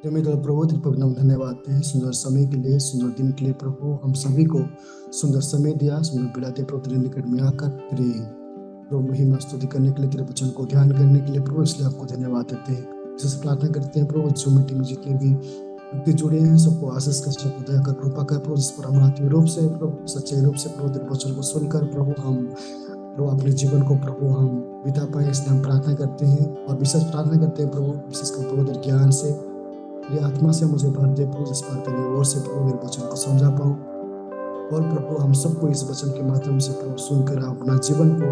जमीन और प्रभु तेरे पवित्र नाम धन्यवाद देते हैं सुंदर समय के लिए, सुंदर दिन के लिए। प्रभु हम सभी को सुंदर समय दिया, सुंदर बेला दे प्रभु तेरे निकट में आकर तेरे प्रभु महिमा स्तुति करने के लिए, तेरे वचन को ध्यान करने के लिए प्रभु, इसलिए आपको धन्यवाद देते हैं। विशेष प्रार्थना करते हैं प्रभु, जो मीटिंग में जितने भी व्यक्ति जुड़े हैं सबको आशीष कर, सबको दया कर, कृपा कर प्रभु, जिस पर हम आत्मिक रूप से प्रभु, सच्चे रूप से प्रभु तेरे वचन को सुनकर प्रभु हम प्रभु अपने जीवन को प्रभु हम बिता पाए, इसलिए हम प्रार्थना करते हैं। और विशेष प्रार्थना करते हैं प्रभु, विशेषकर प्रभु तेरे ज्ञान से, तेरी आत्मा से मुझे भर दे प्रभु, जिस पर तेरी ओर से प्रभु मेरे वचन को समझा पाऊँ। और प्रभु हम सबको इस वचन के माध्यम से प्रभु सुनकर अपना जीवन को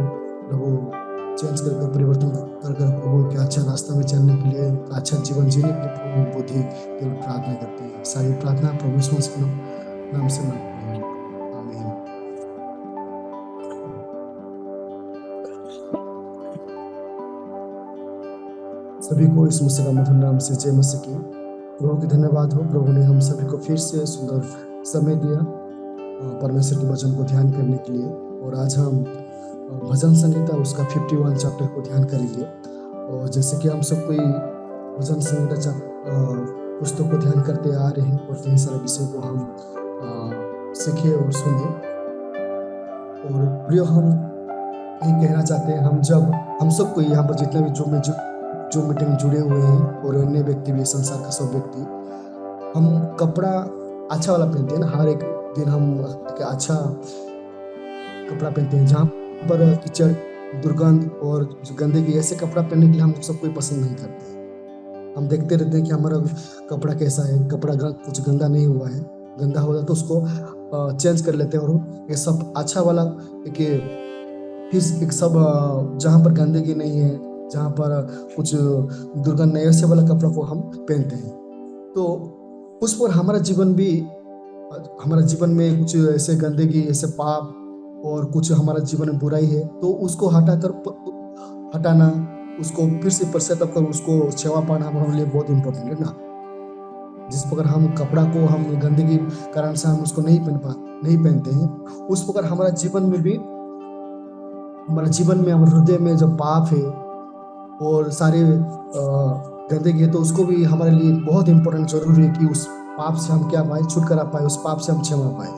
प्रभु चेंज कर परिवर्तन कर प्रभु के अच्छा रास्ता में चलने के लिए, अच्छा जीवन जीने के लिए प्रभु बुद्धि केवल प्रार्थना करते हैं। सारी प्रार्थना प्रभु यीशु के नाम से मांगते हैं, आमीन। सभी को इस मसीह का मधुर नाम से जय मसीह की। प्रभु की धन्यवाद हो, प्रभु ने हम सभी को फिर से सुंदर समय दिया परमेश्वर के वचन को ध्यान करने के लिए। और आज हम भजन संहिता उसका 51 चैप्टर को ध्यान करेंगे। और जैसे कि हम सब कोई भजन संहिता पुस्तक को ध्यान करते आ रहे हैं और कई सारे विषय को हम सीखे और सुने। और प्रिय हम यही कहना चाहते हैं, हम सबको यहाँ पर जितने भी जो मीटिंग जुड़े हुए हैं और अन्य व्यक्ति भी, संसार का सब व्यक्ति, हम कपड़ा अच्छा वाला पहनते हैं ना। हर एक दिन हम एक अच्छा कपड़ा पहनते हैं, जहाँ पर कीचड़, दुर्गंध और गंदगी, ऐसे कपड़ा पहनने के लिए हम सब कोई पसंद नहीं करते। हम देखते रहते हैं कि हमारा कपड़ा कैसा है, कपड़ा कुछ गंदा नहीं हुआ है, गंदा हो जाए तो उसको चेंज कर लेते हैं। और ये सब अच्छा वाला एक सब जहाँ पर गंदगी नहीं है, जहाँ पर कुछ दुर्गंध नहीं, ऐसे वाला कपड़ा को हम पहनते हैं। तो उस पर हमारा जीवन में कुछ ऐसे गंदगी, ऐसे पाप और कुछ हमारा जीवन में बुराई है, तो उसको हटाना, उसको फिर से पश्चाताप कर उसको क्षमा पाना हमारे लिए बहुत इम्पोर्टेंट है ना। जिस प्रकार हम कपड़ा को हम गंदगी कारण से हम उसको नहीं पहनते हैं, उस प्रकार हमारे जीवन में हमारे हृदय में जब पाप है और सारे गंदगी है, तो उसको भी हमारे लिए बहुत इम्पोर्टेंट जरूरी है कि उस पाप से हम क्या पाए, छुटकारा पाए, उस पाप से हम क्षमा पाए।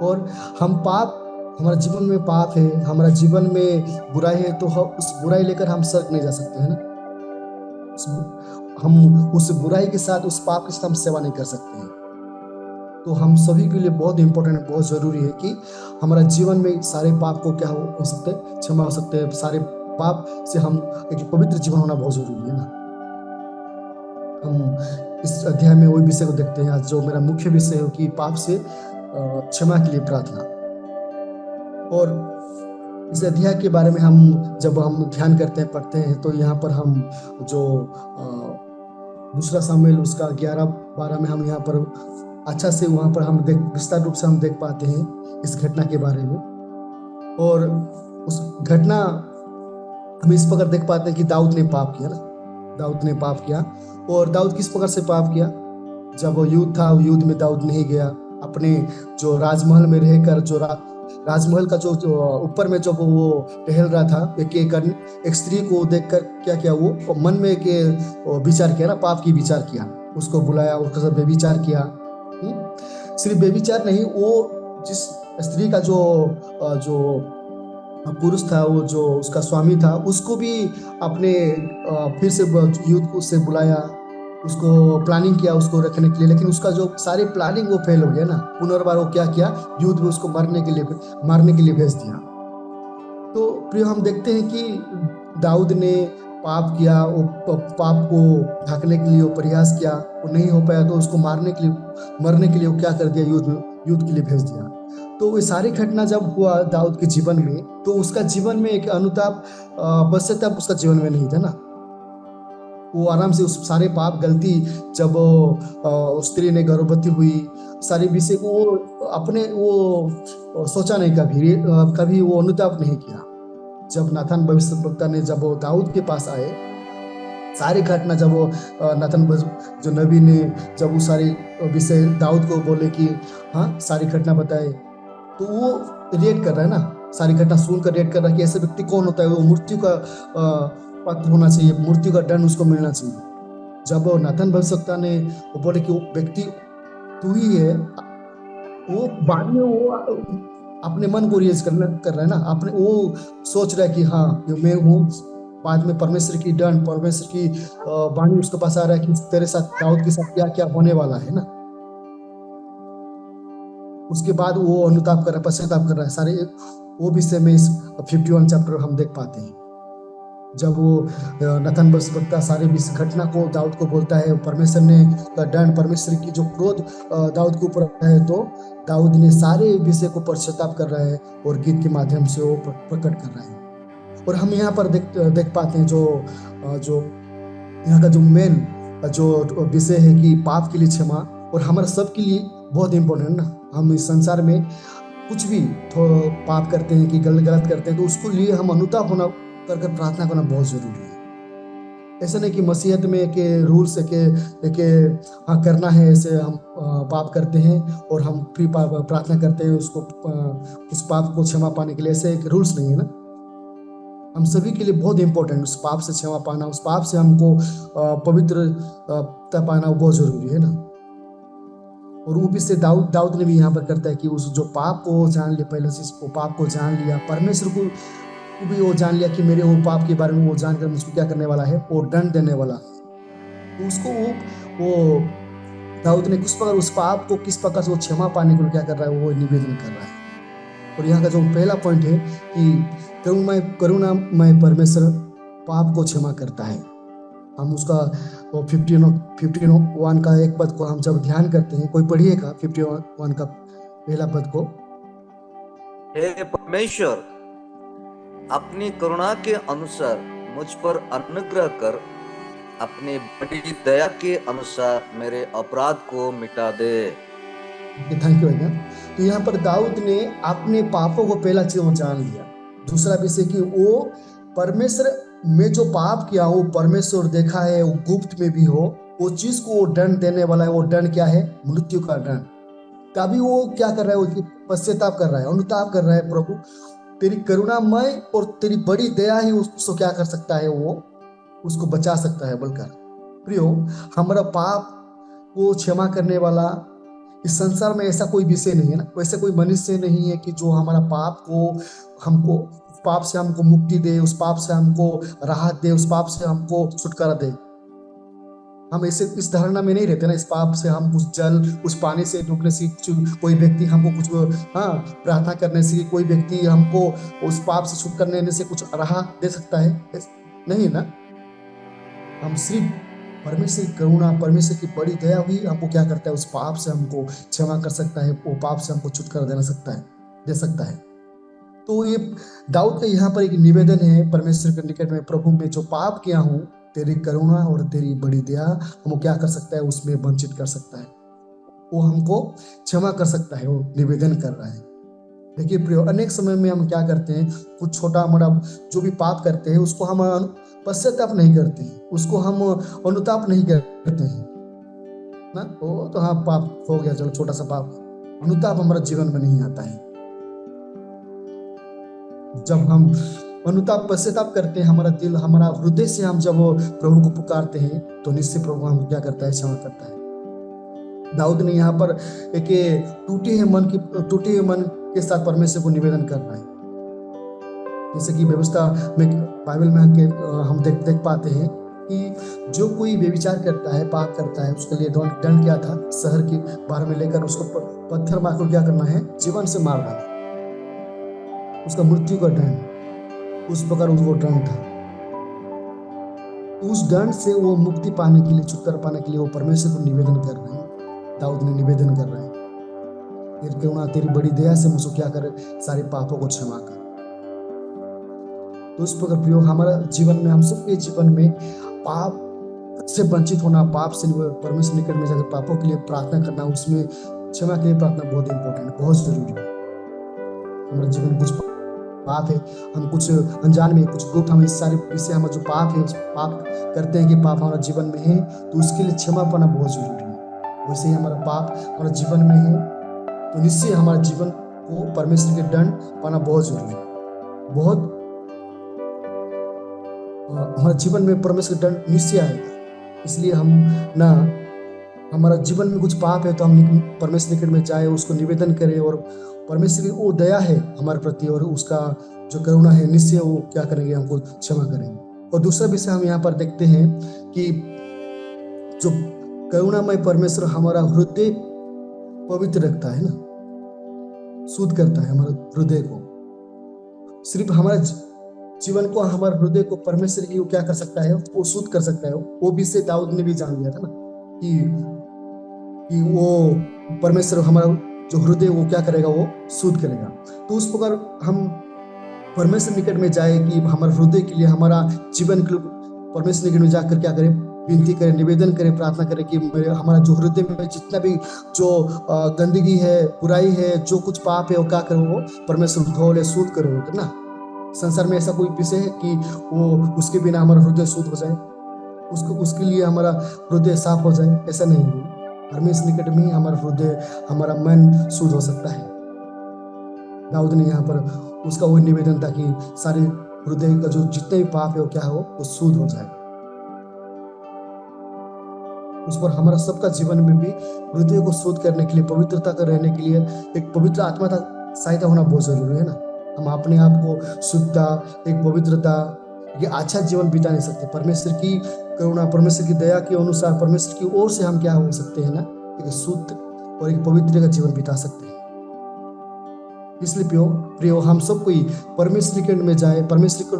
और हमारे जीवन में पाप है, हमारा जीवन में बुराई है, तो उस बुराई लेकर हम स्वर्ग नहीं जा सकते हैं ना। हम उस बुराई के साथ, उस पाप के साथ हम सेवा नहीं कर सकते हैं। तो हम सभी के लिए बहुत इंपॉर्टेंट, बहुत जरूरी है कि हमारा जीवन में सारे पाप को क्या हो सकते, क्षमा हो सकते हैं। सारे पाप से हम एक पवित्र जीवन होना बहुत जरूरी है ना। हम इस अध्याय में वही विषय को देखते हैं आज, जो मेरा मुख्य विषय है कि पाप से क्षमा के लिए प्रार्थना। और इस अध्याय के बारे में जब हम ध्यान करते हैं, पढ़ते हैं, तो यहाँ पर हम जो दूसरा सामुएल उसका 11-12 में हम यहाँ पर अच्छा से वहाँ पर हम विस्तार रूप से हम देख पाते हैं इस घटना के बारे में। और उस घटना हम इस प्रकार देख पाते हैं कि दाऊद ने पाप किया ना। दाऊद ने पाप किया, और दाऊद किस प्रकार से पाप किया? जब वो युद्ध था, युद्ध में दाऊद नहीं गया। अपने जो राजमहल में रहकर, जो राजमहल का जो ऊपर में जब वो टहल रहा था, एक स्त्री को देखकर क्या किया, वो मन में एक विचार किया ना, पाप की विचार किया। उसको बुलाया, उसके साथ व्यभिचार किया। सिर्फ व्यभिचार नहीं, वो जिस स्त्री का जो पुरुष था, वो जो उसका स्वामी था, उसको भी अपने फिर से युद्ध से बुलाया, उसको प्लानिंग किया उसको रखने के लिए। लेकिन उसका जो सारी प्लानिंग वो फेल हो गया ना। पुनर्बार वो क्या किया, युद्ध में उसको मारने के लिए भेज दिया। तो प्रिय हम देखते हैं कि दाऊद ने पाप किया, वो पाप को ढकने के लिए वो प्रयास किया, वो नहीं हो पाया, तो उसको मरने के लिए वो क्या कर दिया, युद्ध के लिए भेज दिया। तो ये सारी घटना जब हुआ दाऊद के जीवन में, तो उसका जीवन में एक अनुताप, पश्चाताप उसका जीवन में नहीं था ना। वो आराम से उस सारे पाप गलती, जब स्त्री ने गर्भवती हुई, सारे विषय को वो सोचा नहीं, कभी वो अनुताप नहीं किया। जब नाथान भविष्यवक्ता ने जब वो दाऊद के पास आए, सारी घटना जब वो नाथान जो नबी ने जब वो सारी विषय दाऊद को बोले कि हाँ सारी घटना बताए, तो वो रिएक्ट कर रहा है ना। सारी घटना सुनकर रिएक्ट कर रहा है कि ऐसे व्यक्ति कौन होता है, वो मृत्यु का पात्र होना चाहिए, मृत्यु का दंड उसको मिलना चाहिए। जब नाथन भविष्यवक्ता ने वो बोले कि वो व्यक्ति तू ही है, वो बाद में वो अपने मन को रियलाइज कर रहा है ना, अपने वो सोच रहा है कि हाँ ये मैं हूँ। बाद में परमेश्वर की दंड, परमेश्वर की वाणी उसके पास आ रहा है कि तेरे साथ, दाऊद के साथ क्या क्या होने वाला है ना। उसके बाद वो अनुताप कर रहा है, पश्चाताप कर रहा है सारे, वो विषय में इस 51 चैप्टर हम देख पाते हैं। जब वो नथन भविष्यवक्ता सारे इस घटना को दाऊद को बोलता है, परमेश्वर ने दंड, परमेश्वर की जो क्रोध दाऊद के ऊपर है, तो दाऊद ने सारे विषय को पश्चाताप कर रहा है और गीत के माध्यम से वो प्रकट कर रहा है। और हम यहाँ पर देख पाते हैं जो यहाँ का जो मेन जो विषय है कि पाप के लिए क्षमा, और हमारे सबके लिए बहुत इंपॉर्टेंट है ना। हम इस संसार में कुछ भी पाप करते हैं कि गलत करते हैं, तो उसको लिए हम अनुताप होना करके प्रार्थना करना बहुत जरूरी है। ऐसा नहीं कि मसीहत में के रूल्स के हाँ करना है, ऐसे हम पाप करते हैं और हम फिर प्रार्थना करते हैं उसको उस पाप को क्षमा पाने के लिए, ऐसे एक रूल्स नहीं है ना। हम सभी के लिए बहुत इंपॉर्टेंट उस पाप से क्षमा पाना, उस पाप से हमको पवित्रता पाना बहुत जरूरी है ना। और वो भी से दाऊद ने भी यहाँ पर करता है कि उस जो पाप को जान लिया, पहले से वो पाप को जान लिया, परमेश्वर को भी वो जान लिया कि मेरे वो पाप के बारे में वो जानकर मुझको क्या करने वाला है, वो दंड देने वाला है। तो उसको वो दाऊद ने किस प्रकार उस पाप को किस प्रकार से वो क्षमा पाने के लिए क्या कर रहा है, वो निवेदन कर रहा है। और यहाँ का जो पहला पॉइंट है कि करुणामय परमेश्वर पाप को क्षमा करता है। हम उसका 51 का एक पद को हम जब ध्यान करते हैं, कोई पढ़िएगा 51 का पहला पद को। हे परमेश्वर, अपनी करुणा के अनुसार मुझ पर अनुग्रह कर, अपनी बड़ी दया के अनुसार मेरे अपराध को मिटा दे। थैंक यू भैया। तो यहाँ पर दाऊद ने अपने पापों को पहला चीज जान लिया। दूसरा विषय कि वो परमेश्वर में जो पाप किया वो परमेश्वर देखा है, वो गुप्त में भी हो, वो चीज को वो दंड देने वाला है। वो दंड क्या है? मृत्यु का दंड। तभी वो क्या कर रहा है? वो पश्चाताप कर रहा है, अनुताप कर रहा है, प्रभु तेरी करुणामय और तेरी बड़ी दया ही उसको क्या कर सकता है, वो उसको बचा सकता है बोलकर। प्रियो, हमारा पाप को क्षमा करने वाला इस संसार में ऐसा कोई विषय नहीं है ना, वैसे कोई मनुष्य नहीं है कि जो हमारा पाप को हमको पाप से हमको मुक्ति दे, उस पाप से हमको राहत दे, उस पाप से हमको छुटकारा दे। हम ऐसे इस धारणा में नहीं रहते ना, इस पाप से हम उस जल उस पानी से डूबने से कोई व्यक्ति हमको कुछ प्रार्थना करने से कोई व्यक्ति हमको उस पाप से छुटकारा देने से कुछ राहत दे सकता है? नहीं ना। हम सिर्फ परमेश्वर की करुणा, परमेश्वर की बड़ी दया हुई हमको क्या करता है, उस पाप से हमको क्षमा कर सकता है, वो पाप से हमको छुटकारा दे सकता है। तो ये दाऊद का यहाँ पर एक निवेदन है परमेश्वर के निकट में, प्रभु में जो पाप किया हूँ, तेरी करुणा और तेरी बड़ी दया हमको क्या कर सकता है, उसमें वंचित कर सकता है, वो हमको क्षमा कर सकता है, वो निवेदन कर रहा है। देखिए प्रियो, अनेक समय में हम क्या करते हैं, कुछ छोटा मोटा जो भी पाप करते हैं उसको हम पश्चाताप नहीं करते हैं, उसको हम अनुताप नहीं करते हैं ना। वो तो हाँ पाप हो गया, चलो छोटा सा पाप, अनुताप हमारे जीवन में नहीं आता है। जब हम अनुताप पश्चाताप करते हैं, हमारा दिल, हमारा हृदय से हम जब प्रभु को पुकारते हैं, तो निश्चय प्रभु हमको क्या करता है, क्षमा करता है। दाऊद ने यहाँ पर एक टूटे हुए मन के साथ परमेश्वर को निवेदन कर रहा है। जैसे कि व्यवस्था में बाइबल में हम देख पाते हैं कि जो कोई व्यभिचार करता है, पाप करता है, उसके लिए दंड क्या था, शहर के बाहर में लेकर उसको पत्थर मारकर क्या करना है, जीवन से मार डालना, उसका मृत्यु का दंड, उस प्रकार वो दंड था। उस दंड से वो मुक्ति पाने के लिए, छुटकारा पाने के लिए वो परमेश्वर को निवेदन कर रहे हैं। दाऊद ने निवेदन कर रहे हैं, तेरी करुणा तेरी बड़ी दया से मुझको क्या करे, सारे पापों को क्षमा कर। तो इस प्रकार प्रियो, हमारा जीवन में, हम सबके जीवन में पाप से वंचित होना, पाप से परमेश्वर निकट में जाकर पापों के लिए प्रार्थना करना, उसमें क्षमा के लिए प्रार्थना बहुत इंपॉर्टेंट है, बहुत जरूरी है। हमारे जीवन में कुछ पाप है, हम कुछ अनजान में, कुछ गुप्त, हम इस सारे विषय, हम जो पाप है, पाप करते हैं कि पाप हमारे जीवन में है, तो उसके लिए क्षमा पाना बहुत जरूरी है। वैसे ही हमारा पाप हमारे जीवन में है, तो निश्चय हमारे जीवन को परमेश्वर के दंड पाना बहुत जरूरी है। बहुत हमारे जीवन में परमेश्वर का दंड निश्चय आएगा। इसलिए हम ना, हमारा जीवन में कुछ पाप है तो हम परमेश्वर निकट में जाए, उसको निवेदन करें, और परमेश्वर की वो दया है हमारे प्रति और उसका जो करुणा है, निश्चय वो क्या करेंगे, हमको क्षमा करेंगे। और दूसरा विषय हम यहाँ पर देखते हैं कि जो करुणामय परमेश्वर हमारा हृदय पवित्र रखता है ना, शुद्ध करता है हमारे हृदय को। सिर्फ हमारा जीवन को, हमारे हृदय को परमेश्वर की वो क्या कर सकता है, वो शुद्ध कर सकता है। वो विषय दाऊद ने भी जान लिया था ना कि वो परमेश्वर हमारा जो हृदय वो क्या करेगा, वो शुद्ध करेगा। तो उस प्रकार हम परमेश्वर निकट में जाए कि हमारे हृदय के लिए, हमारा जीवन के लिए परमेश्वर निकट में जाकर क्या करें, विनती करें, निवेदन करें, प्रार्थना करें कि हमारा जो हृदय में जितना भी जो गंदगी है, बुराई है, जो कुछ पाप है, वो क्या करो, वो परमेश्वर धो ले, शुद्ध करो ना। संसार में ऐसा कोई विषय है कि वो उसके बिना हमारा हृदय शुद्ध हो जाए, उसके लिए हमारा हृदय साफ हो जाए, ऐसा नहीं है। परमेश्वर निकट में ही हमारा हृदय, हमारा मन शुद्ध हो सकता है। दाऊद ने यहाँ पर उसका वो निवेदन था कि सारे हृदय का जो जितने भी पाप है वो क्या हो, वो शुद्ध हो जाए। उस पर हमारा सबका जीवन में भी हृदय को शुद्ध करने के लिए, पवित्रता का रहने के लिए एक पवित्र आत्मा का सहायता होना बहुत जरूरी है ना। हम अपने आप को शुद्धता, एक पवित्रता, ये अच्छा जीवन बिता नहीं सकते। परमेश्वर की करुणा, परमेश्वर की दया के अनुसार, परमेश्वर की ओर से हम क्या हो सकते हैं ना, एक शुद्ध और एक पवित्र का जीवन बिता सकते हैं। इसलिए प्रियो हम सबको ही परमेश्वर के में जाए, परमेश्वर को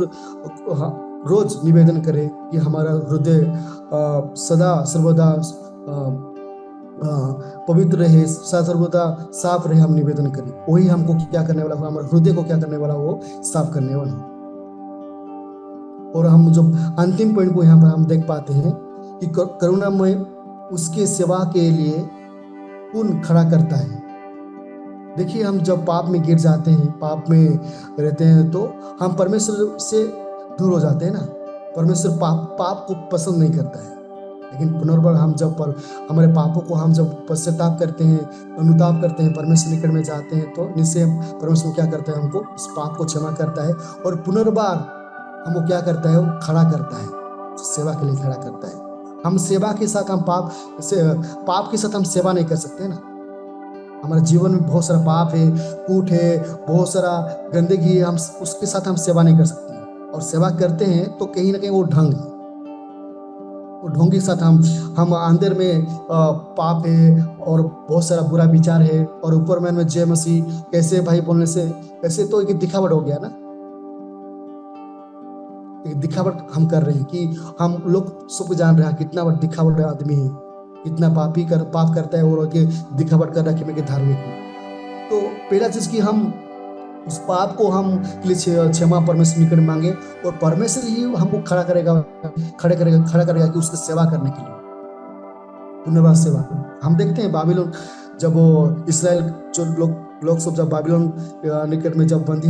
रोज निवेदन करें कि हमारा हृदय सदा सर्वदा पवित्र रहे, सदा सर्वदा साफ रहे। हम निवेदन करें, वही हमको क्या करने वाला हो, हमारे हृदय को क्या करने वाला हो, साफ करने वाला। और हम जो अंतिम पॉइंट को यहाँ पर हम देख पाते हैं कि करुणामय उसके सेवा के लिए पुण्य खड़ा करता है। देखिए, हम जब पाप में गिर जाते हैं, पाप में रहते हैं, तो हम परमेश्वर से दूर हो जाते हैं ना। परमेश्वर पाप को पसंद नहीं करता है। लेकिन पुनर्बार हम जब हमारे पापों को हम जब पश्चाताप करते हैं, अनुताप करते हैं, परमेश्वर निकट में जाते हैं, तो निश्चय परमेश्वर क्या करता है, हमको उस पाप को क्षमा करता है और पुनर्बार हमको क्या करता है, वो खड़ा करता है, सेवा के लिए खड़ा करता है। हम सेवा के साथ, हम पाप के साथ हम सेवा नहीं कर सकते ना। हमारे जीवन में बहुत सारा पाप है, कूट है, बहुत सारा गंदगी है, हम उसके साथ हम सेवा नहीं कर सकते। और सेवा करते हैं तो कहीं ना कहीं वो ढंग है, वो ढंग के साथ हम अंदर में पाप है और बहुत सारा बुरा विचार है, और ऊपर में जय मसीह कैसे भाई बोलने से ऐसे तो एक दिखावट हो गया ना। एक दिखावट हम कर रहे हैं कि हम लोग सब जान रहे हैं कितना बड़ा दिखावट आदमी है, इतना पाप करता है और दिखावट कर रहा है कि मैं धार्मिक हूँ। तो पहला चीज कि हम उस पाप को हम के लिए क्षमा परमेश्वर निकट मांगे, और परमेश्वर ही हमको खड़ा करेगा कि उसकी सेवा करने के लिए, पुनर्वास सेवा। हम देखते हैं बाबिलोन, जब इसराइल जो लोग सब जब बाबिलोन निकट में जब बंदी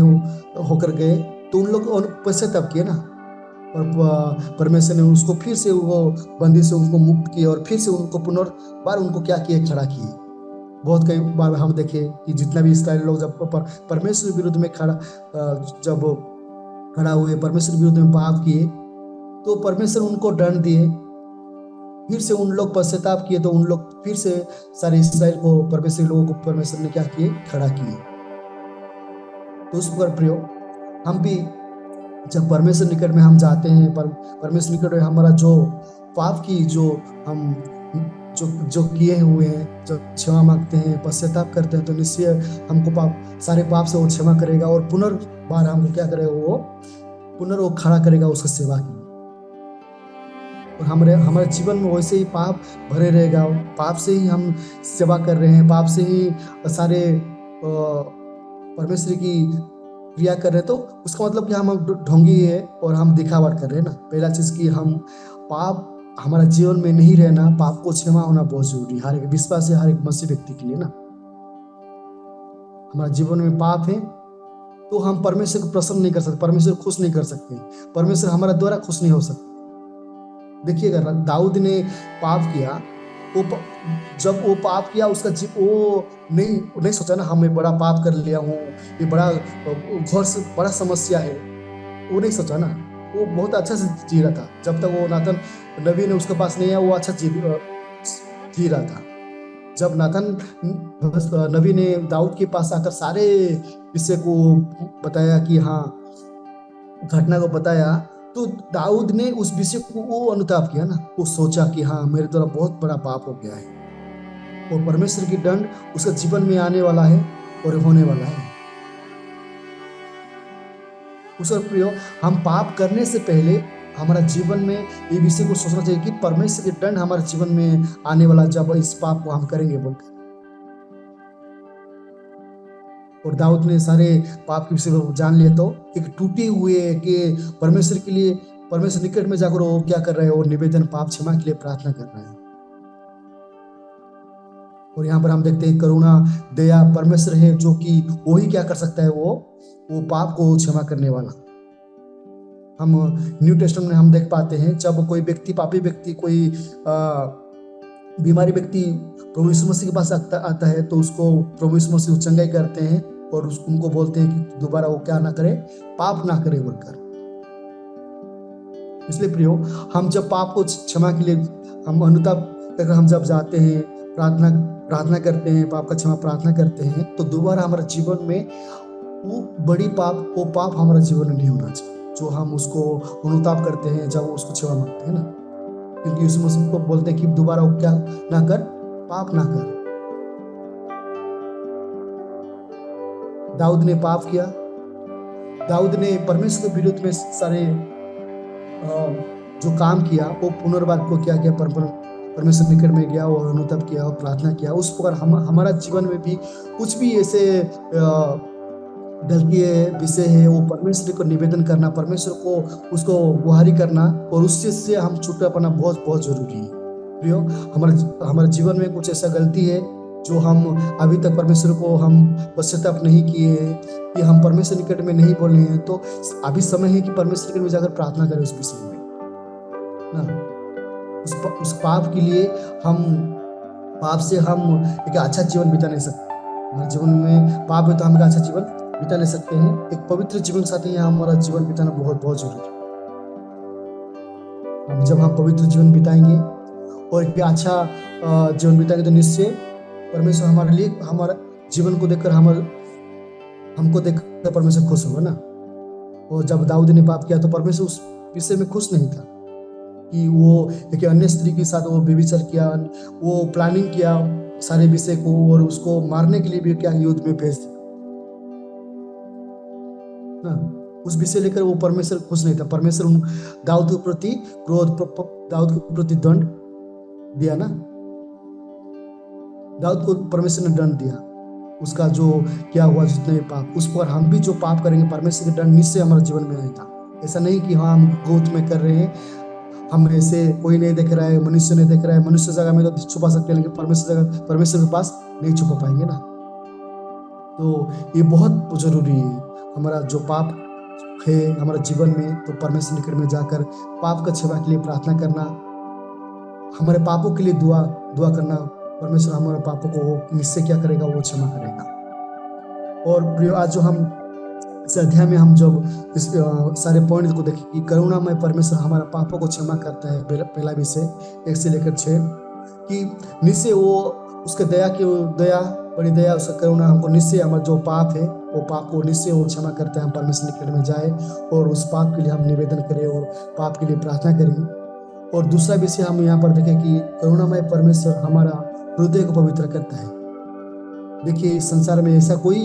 होकर गए, तो उन लोग पश्चाताप किए ना, और परमेश्वर ने उसको फिर से वो बंदी से उनको मुक्त किया, और फिर से उनको पुनर्बार उनको क्या किए, खड़ा किए। बहुत कई बार हम देखे कि जितना भी इस्राएल लोग जब परमेश्वर विरुद्ध में जब खड़ा हुए, परमेश्वर विरुद्ध में पाप किए, तो परमेश्वर उनको दंड दिए, फिर से उन लोग पश्चाताप किए, तो उन लोग फिर से सारे इस्राएल को, परमेश्वर लोगों को परमेश्वर ने क्या किए, खड़ा किए। तो उस पर प्रियो, हम भी जब परमेश्वर निकट में हम जाते हैं, परमेश्वर निकट में हमारा जो पाप की जो हम जो किए हुए हैं, जब क्षमा मांगते हैं, पश्चाताप करते हैं, तो निश्चय हमको सारे पाप से वो क्षमा करेगा, और पुनर्बार हमको क्या करेगा, वो खड़ा करेगा उसका सेवा की। और हमारे जीवन में वैसे ही पाप भरे रहेगा, पाप से ही हम सेवा कर रहे हैं, पाप से ही सारे परमेश्वर की क्रिया कर रहे हैं, तो उसका मतलब कि हम ढोंगी है और हम दिखावट कर रहे हैं ना। पहला चीज कि हम पाप हमारा जीवन में नहीं रहना, पाप को क्षमा होना बहुत जरूरी है हर एक विश्वास है, हर एक मसीह व्यक्ति के लिए ना। हमारा जीवन में पाप है तो हम परमेश्वर को प्रसन्न नहीं कर सकते, परमेश्वर खुश नहीं कर सकते, परमेश्वर हमारा द्वारा खुश नहीं हो सकते। देखिएगा, दाऊद ने पाप किया, जब वो पाप किया, उसका वो नहीं सोचा ना, हम बड़ा पाप कर लिया हूँ, ये बड़ा घर से बड़ा समस्या है, वो नहीं सोचा ना। वो बहुत अच्छा से जी रहा था। जब तक वो नाथन नबी ने उसके पास नहीं आया, वो अच्छा जी रहा था। जब नाथन नबी ने दाऊद के पास आकर सारे विषय को बताया कि हाँ, घटना को बताया, तो दाऊद ने उस विषय को वो अनुताप किया ना, वो सोचा कि हाँ, मेरे द्वारा बहुत बड़ा पाप हो गया है और परमेश्वर की दंड उसके जीवन में आने वाला है और होने वाला है। उस प्रियो, हम पाप करने से पहले हमारा जीवन में ये विषय को सोचना चाहिए कि परमेश्वर की दंड हमारे जीवन में आने वाला, जब इस पाप को हम करेंगे बोलकर। और दाऊद ने सारे पाप के विषय को जान लिया, तो एक टूटे हुए कि परमेश्वर के लिए, परमेश्वर निकट में जाकर वो क्या कर रहे हैं, और निवेदन पाप क्षमा के लिए प्रार्थना कर रहे हैं। और यहाँ पर हम देखते हैं करुणा दया परमेश्वर है, जो कि वही क्या कर सकता है, वो पाप को क्षमा करने वाला। हम न्यू टेस्टमेंट में हम देख पाते हैं, जब कोई व्यक्ति, पापी व्यक्ति, कोई बीमारी व्यक्ति प्रभु यीशु मसीह के पास आता है, तो उसको प्रभु यीशु मसीह चंगाई करते हैं और उनको बोलते हैं कि दोबारा वो क्या ना करे, पाप ना करे बोलकर। इसलिए प्रियो, हम जब पाप को क्षमा के लिए हम अनुताप करके हम जब जाते हैं, प्रार्थना करते हैं, पाप का क्षमा प्रार्थना करते हैं, तो दोबारा हमारे जीवन में वो बड़ी वो पाप हमारे जीवन में नहीं होना चाहिए, जो हम उसको अनुताप करते हैं, जब उसको क्षमा मांगते हैं ना। क्योंकि यीशु मसीह को बोलते हैं कि दोबारा वो क्या ना कर, पाप ना कर। दाऊद ने पाप किया, दाऊद ने परमेश्वर के विरुद्ध में सारे जो काम किया, वो पुनर्वाद को क्या किया, परमेश्वर निकट में गया और अनुताप किया और प्रार्थना किया। उस प्रकार हमारा जीवन में भी कुछ भी ऐसे गलती है, विषय है, वो परमेश्वर को निवेदन करना, परमेश्वर को उसको गुहारी करना, और उस चीज से हम छुटकारा पाना बहुत बहुत जरूरी है। प्रियो, हमारे जीवन में कुछ ऐसा गलती है जो हम अभी तक परमेश्वर को हम पश्चाताप नहीं किए, कि हम परमेश्वर निकट में नहीं बोले हैं, तो अभी समय है कि परमेश्वर निकट में जाकर प्रार्थना करें उस विषय में ना। उस पाप के लिए पाप से हम एक अच्छा जीवन बिता नहीं सकते। हमारे जीवन में पाप है तो हम एक अच्छा जीवन बिता नहीं सकते हैं। एक पवित्र जीवन साथी है, हमारा जीवन बिताना बहुत बहुत जरूरी है। जब हम पवित्र जीवन बिताएंगे और एक अच्छा जीवन बिताएंगे, तो निश्चय परमेश्वर हमारे लिए, हमारा जीवन को देखकर हमको देखकर परमेश्वर खुश होगा ना। और जब दाऊद ने पाप किया, तो परमेश्वर उस विषय में खुश नहीं था कि वो एक अन्य स्त्री के साथ वो व्यभिचार किया, वो प्लानिंग किया सारे विषय को, और उसको मारने के लिए भी क्या युद्ध में भेज दिया ना। उस विषय लेकर वो परमेश्वर खुश नहीं था। परमेश्वर दाऊद के प्रति क्रोध, दाऊद के प्रति दंड दिया ना। दाऊद को परमेश्वर ने दंड दिया, उसका जो क्या हुआ, जितने पाप, उस पर हम भी जो पाप करेंगे, परमेश्वर के दंड निश्चय हमारे जीवन में आएगा। ऐसा नहीं कि हाँ, हम गोद में कर रहे हैं, हम ऐसे कोई नहीं देख रहा है, मनुष्य नहीं देख रहा है, मनुष्य जगह में तो छुपा सकते हैं, लेकिन परमेश्वर के पास नहीं छुपा पाएंगे ना। तो ये बहुत जरूरी है। हमारा जो पाप है हमारे जीवन में, तो परमेश्वर निकट में जाकर पाप का क्षमा के लिए प्रार्थना करना, हमारे पापों के लिए दुआ करना। परमेश्वर हमारे पापों को निश्चय क्या करेगा, वो क्षमा करेगा। और प्रियो, आज जो हम इस अध्याय में हम जब इस सारे पॉइंट को देखें कि करुणामय परमेश्वर हमारा पापों को क्षमा करता है, पहला विषय 1 से लेकर 6, कि निश्चय वो उसके दया बड़ी दया, उसका करुणा हमको निश्चय हमारा जो पाप है, वो पाप को निश्चय वो क्षमा करते हैं। हम परमेश्वर निकट में जाए और उस पाप के लिए हम निवेदन करें और पाप के लिए प्रार्थना करें। और दूसरा विषय हम यहाँ पर देखें कि करुणामय परमेश्वर हमारा हृदय को पवित्र करता है। देखिए, इस संसार में ऐसा कोई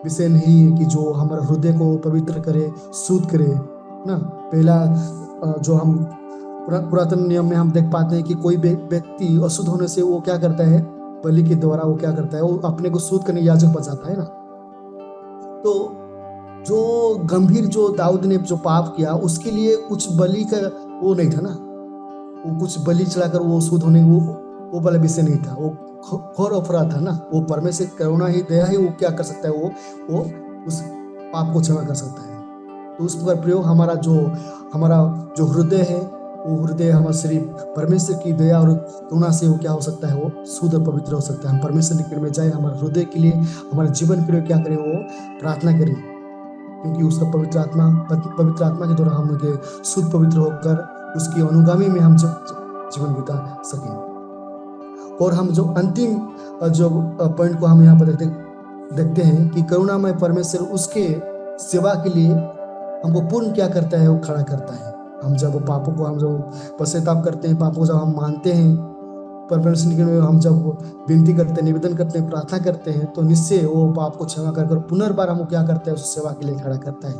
विषय नहीं है कि जो हमारे हृदय को पवित्र करे, शुद्ध करे ना। पहला जो हम पुरातन नियम में हम देख पाते हैं कि कोई व्यक्ति अशुद्ध होने से वो क्या करता है, बलि के द्वारा वो क्या करता है, वो अपने को शुद्ध करने याजक बचाता है ना। तो जो गंभीर जो दाऊद ने जो पाप किया, उसके लिए कुछ बलि का वो नहीं था ना, वो कुछ बलि चढ़ाकर वो शुद्ध होने वो वाला विषय नहीं था, वो घोर अपराध था ना। वो परमेश्वर करुणा ही, दया ही, वो क्या कर सकता है, वो उस पाप को क्षमा कर सकता है। तो उस प्रकार प्रयोग हमारा जो हृदय है, वो हृदय हमारा शरीर परमेश्वर की दया और करुणा से वो क्या हो सकता है, वो शुद्ध और पवित्र हो सकता है। हम परमेश्वर निकट में जाए, हमारे हृदय के लिए, हमारे जीवन के लिए क्या करें, वो प्रार्थना करें। क्योंकि उसका पवित्र आत्मा के द्वारा हम लोग शुद्ध पवित्र होकर उसकी अनुगामी में हम जीवन बिता सकें। और हम जो अंतिम जो पॉइंट को हम यहाँ पर देखते हैं कि करुणामय परमेश्वर उसके सेवा के लिए हमको पूर्ण क्या करता है, वो खड़ा करता है। हम जब पापों को हम जब पश्चाताप करते हैं, पापों को जब हम मानते हैं, परमेश्वर के लिए हम जब विनती करते हैं, निवेदन करते हैं, प्रार्थना करते हैं, तो निश्चय वो पाप को क्षमा कर पुनर्बार हमको क्या करता है, उस सेवा के लिए खड़ा करता है।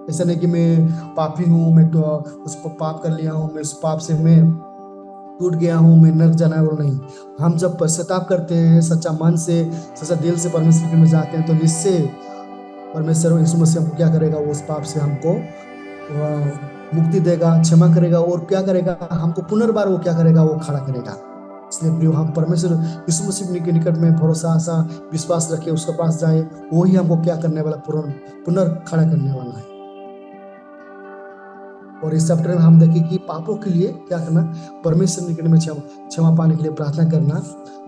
ऐसा नहीं कि मैं पापी हूँ, मैं तो उस पाप कर लिया हूँ, मैं उस पाप से मैं टूट गया हूँ, मैं नर्क जाना है, वो नहीं। हम जब पश्चाताप करते हैं, सच्चा मन से, सच्चा दिल से परमेश्वर के में जाते हैं, तो निश्चय परमेश्वर यीशु मसीह हमको क्या करेगा, वो उस पाप से हमको मुक्ति देगा, क्षमा करेगा, और क्या करेगा, हमको पुनर्बार वो क्या करेगा, वो खड़ा करेगा। इसलिए प्रियो, हम परमेश्वर यीशु मसीह के निकट में भरोसा, आशा, विश्वास रखे, उसके पास जाए, वो ही हमको क्या करने वाला, पुनर्खड़ा करने वाला है। और इस चैप्टर में हम देखें कि पापों के लिए क्या करना, परमेश्वर निकट में क्षमा पाने के लिए प्रार्थना करना।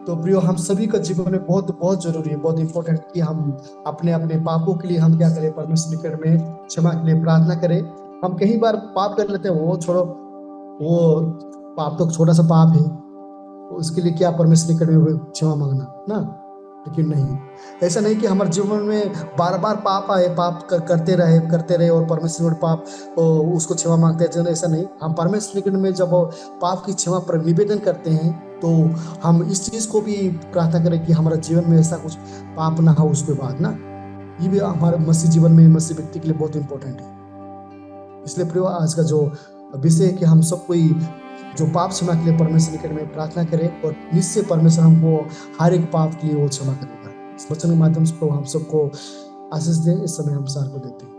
तो प्रियो, हम सभी का जीवन में बहुत बहुत जरूरी है, बहुत इंपॉर्टेंट कि हम अपने अपने पापों के लिए हम क्या करें, परमेश्वर निकट में क्षमा के लिए प्रार्थना करें। हम कई बार पाप कर लेते हैं, वो छोड़ो, वो पाप तो छोटा सा पाप है, उसके लिए क्या परमेश्वर निकट में क्षमा मांगना ना, लेकिन नहीं, ऐसा नहीं कि हमारे जीवन में बार बार पाप आए, पाप करते रहे और परमेश्वर पाप उसको क्षमा मांगते हैं, ऐसा नहीं। हम परमेश्वर निकट में जब पाप की क्षमा पर निवेदन करते हैं, तो हम इस चीज को भी प्रार्थना करें कि हमारे जीवन में ऐसा कुछ पाप ना हो उसके बाद ना। ये भी हमारे मसीह जीवन में, मसीह व्यक्ति के लिए बहुत इंपॉर्टेंट है। इसलिए प्रिय, आज का जो विषय है कि हम सब कोई जो पाप क्षमा के लिए परमेश्वर निकट में प्रार्थना करें, और निश्चय परमेश्वर हमको हर एक पाप के लिए वो क्षमा करेगा। इस वचन के माध्यम से हम सबको आशीष दें। इस समय हम सार को देते हैं।